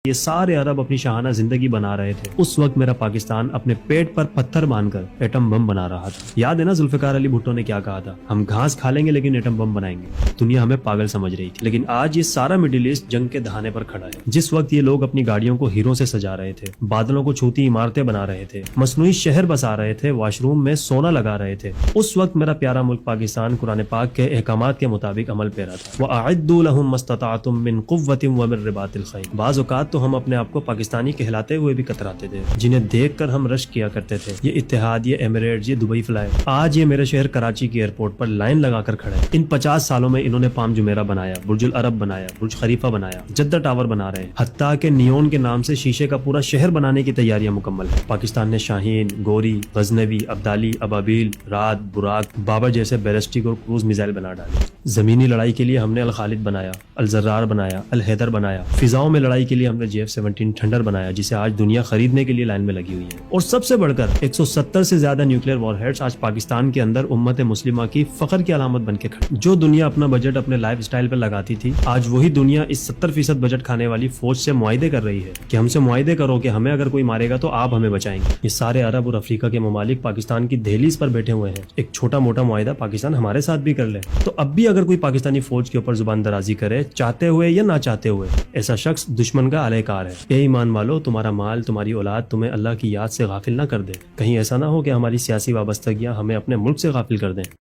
یہ سارے عرب اپنی شاہانہ زندگی بنا رہے تھے، اس وقت میرا پاکستان اپنے پیٹ پر پتھر باندھ کر ایٹم بم بنا رہا تھا۔ یاد ہے نا ذوالفقار علی بھٹو نے کیا کہا تھا؟ ہم گھاس کھا لیں گے لیکن ایٹم بم بنائیں گے۔ دنیا ہمیں پاگل سمجھ رہی تھی، لیکن آج یہ سارا مڈل ایسٹ جنگ کے دہانے پر کھڑا ہے۔ جس وقت یہ لوگ اپنی گاڑیوں کو ہیروں سے سجا رہے تھے، بادلوں کو چھوتی عمارتیں بنا رہے تھے، مصنوعی شہر بسا رہے تھے، واش روم میں سونا لگا رہے تھے، اس وقت میرا پیارا ملک پاکستان قرآن پاک کے احکامات کے مطابق عمل پیرا تھا۔ وَأَعِدُّوا لَهُم مَّا اسْتَطَعْتُم مِّن قُوَّةٍ وَمِن رِّبَاطِ الْخَيْلِ۔ بعض اوقات تو ہم اپنے آپ کو پاکستانی کہلاتے ہوئے بھی کتراتے تھے، جنہیں دیکھ کر ہم رشک کیا کرتے تھے، یہ اتحاد، یہ ایمریٹس، یہ دبئی فلائی۔ آج یہ میرے شہر کراچی کی ایئرپورٹ پر لائن لگا کر کھڑے ہیں۔ ان 50 سالوں میں انہوں نے پام جمیرہ بنایا، برج العرب بنایا، برج خلیفہ بنایا، جدہ ٹاور بنا رہے ہیں، حتیٰ کہ نیون کے نام سے شیشے کا پورا شہر بنانے کی تیاریاں مکمل ہیں۔ پاکستان نے شاہین، گوری، غزنوی، ابدالی، ابابیل، رات، براق، بابر جیسے بیلسٹک اور کروز میزائل بنا ڈالے۔ زمینی لڑائی کے لیے ہم نے الخالد بنایا، الزرار بنایا، الحیدر بنایا۔ فضاؤں میں لڑائی کے لیے ہم نے JF-17 تھنڈر بنایا، جسے آج دنیا خریدنے کے لیے لائن میں لگی ہوئی ہے۔ اور سب سے بڑھ کر 170 سے زیادہ نیوکلیئر وار ہیڈز آج پاکستان کے اندر امت مسلمہ کی فخر کی علامت بن کے کھڑے۔ جو دنیا اپنا بجٹ اپنے لائف سٹائل پہ لگاتی تھی، آج وہی دنیا اس 70% بجٹ کھانے والی فوج سے معاہدے کر رہی ہے کہ ہم سے معاہدے کرو کہ ہمیں اگر کوئی مارے گا تو آپ ہمیں بچائیں گے۔ یہ سارے عرب اور افریقہ کے ممالک پاکستان کی دہلیز پر بیٹھے ہوئے ہیں۔ ایک چھوٹا موٹا معاہدہ پاکستان ہمارے ساتھ بھی کر لے تو اب بھی اگر کوئی پاکستانی فوج کے اوپر زبان درازی کرے، چاہتے ہوئے یا نہ چاہتے ہوئے، ایسا شخص دشمن کا اہلِ کار ہے۔ اے ایمان والو، تمہارا مال، تمہاری اولاد تمہیں اللہ کی یاد سے غافل نہ کر دے۔ کہیں ایسا نہ ہو کہ ہماری سیاسی وابستگیاں ہمیں اپنے ملک سے غافل کر دیں۔